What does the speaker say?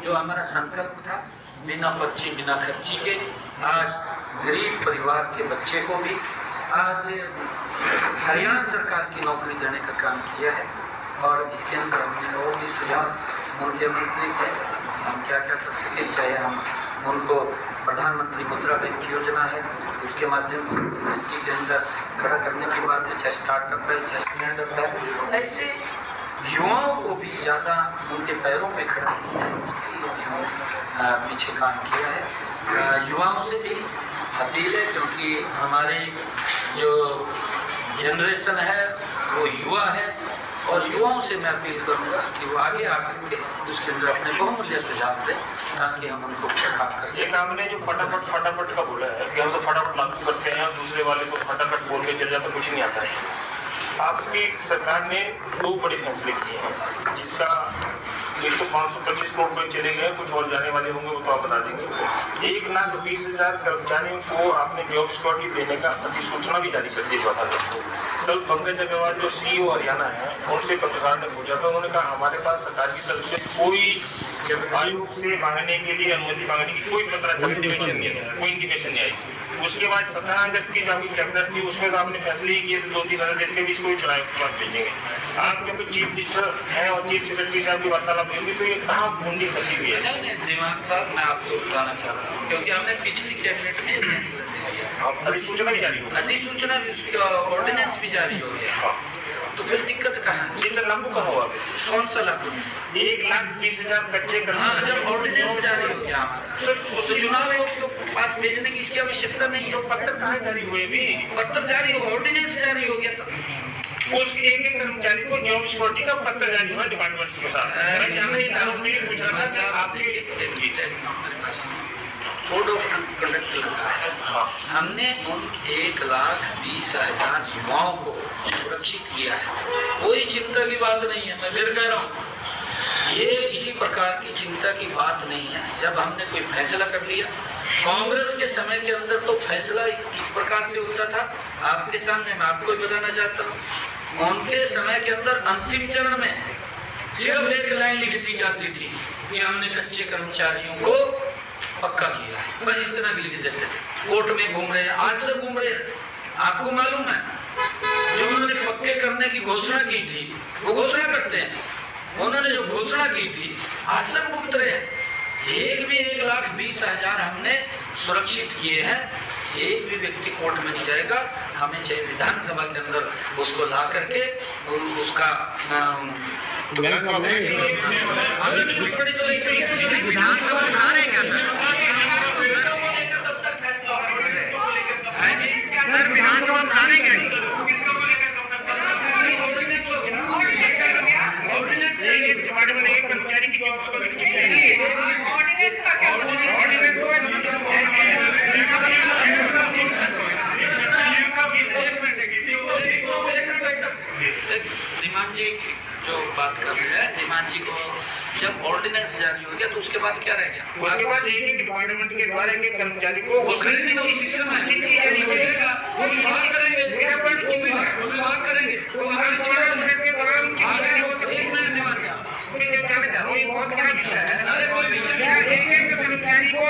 जो हमारा संकल्प था बिना पर्ची बिना खर्ची के आज गरीब परिवार के बच्चे को भी आज हरियाणा सरकार की नौकरी देने का काम किया है। और इसके अंदर हमने और भी सुझाव मुख्यमंत्री के हम क्या क्या कर सकें, चाहे हम उनको प्रधानमंत्री मुद्रा बैंक योजना है उसके माध्यम से इंडस्ट्री के अंदर खड़ा करने की बात है, चाहे स्टार्टअप है चाहे स्टैंड अप है, ऐसे युवाओं को भी ज़्यादा उनके पैरों पे खड़ा किया है, उसके लिए भी हम पीछे काम किया है। युवाओं से भी अपील है क्योंकि हमारे जो जनरेशन है वो युवा है और युवाओं से मैं अपील करूंगा कि वो आगे आकर के उसके अंदर अपने बहुमूल्य सुझाव दें ताकि हम उनको काम कर सकें। आपने जो फटाफट का बोला है कि हम तो फटाफट लागू करते हैं और दूसरे वाले को फटाफट बोल के चल जाता कुछ नहीं आता है। आपकी सरकार ने 2 बड़े फैसले किए हैं जिसका 525 करोड़ रुपए चले गए, कुछ और जाने वाले होंगे वो तो आप बता देंगे। 1,20,000 कर्मचारियों को आपने जॉब सिक्योरिटी देने का अधिसूचना भी जारी कर दी बता दोस्तों। कल पंकज अग्रवाल जो CEO हरियाणा है उनसे पत्रकार ने पूछा था, उन्होंने कहा हमारे पास सरकार की तरफ से कोई आयोग से मांगने के लिए अनुमति मांगने की कोई पत्राचार नहीं है, कोई इंडिकेशन नहीं आई। उसके बाद 17 अगस्त की जो आपकी कैबिनेट थी उसमें तो आपने फैसले ही किए 2-3 हज़ार दिन के बीच कोई चुनाव के बाद भेजेंगे। आप क्योंकि चीफ मिनिस्टर है और चीफ सेक्रेटरी साहब की वार्तालाप होगी तो ये कहाँ बूंदी फंसी हुई है? दिमाग साहब मैं आपको बताना चाह रहा हूँ क्योंकि हमने पिछली कैबिनेट में फैसला लिया, अधिसूचना भी जारी हो, अधिसूचना भी उसका ऑर्डिनेंस भी जारी हो गया, तो फिर दिक्कत कहाँ है? ये लागू कहाँ हुआ? कौन सा लागू? 1,20,000 बच्चे जब ऑर्डिनेंस जारी हो गया तो चुनाव के पास भेजने की इसकी आवश्यकता नहीं है। पत्र कहाँ जारी हुए? भी पत्र जारी हो, ऑर्डिनेंस जारी हो गया तो उस एक कर्मचारी को जॉब सिक्योरिटी का पत्र जारी हुआ डिपार्टमेंट के साथ। मैं जानना ही चाह रहा पूछ रहा था आपके कोड ऑफ कंडक्ट लगा है, हमने उन 1,20,000 युवाओं को सुरक्षित किया है, कोई चिंता की बात नहीं है। मैं फिर कह रहा हूँ ये किसी प्रकार की चिंता की बात नहीं है। जब हमने कोई फैसला कर लिया, कांग्रेस के समय के अंदर तो फैसला किस प्रकार से होता था आपके सामने मैं आपको बताना चाहता हूँ। उनके समय के अंदर अंतिम चरण में सिर्फ एक लाइन लिख दी जाती थी कि हमने कच्चे कर्मचारियों को पक्का किया है, बस इतना भी लिख देते थे। कोर्ट में घूम रहे हैं, आज से घूम रहे हैं। आपको मालूम है जो उन्होंने पक्के करने की घोषणा की थी वो घोषणा करते हैं, उन्होंने जो घोषणा की थी आज तक घूमते रहे। एक भी 1,20,000 हमने सुरक्षित किए हैं, एक भी व्यक्ति कोर्ट में नहीं जाएगा। हमें चाहे विधानसभा के अंदर उसको ला करके उसका विधानसभा बना रहे क्या सर विधानसभा बना रहे क्या? धीमान जी जो बात कर रहे हैं, धीमान जी को जब ऑर्डिनेंस जारी हो गया तो उसके बाद क्या रह गया? उसके बाद एक डिपार्टमेंट के द्वारा के कर्मचारी को वो खरीदने का सिस्टम है, वो विभाग करेंगे, वो विभाग करेंगे, वो बहुत बड़ा विषय है। एक कर्मचारी को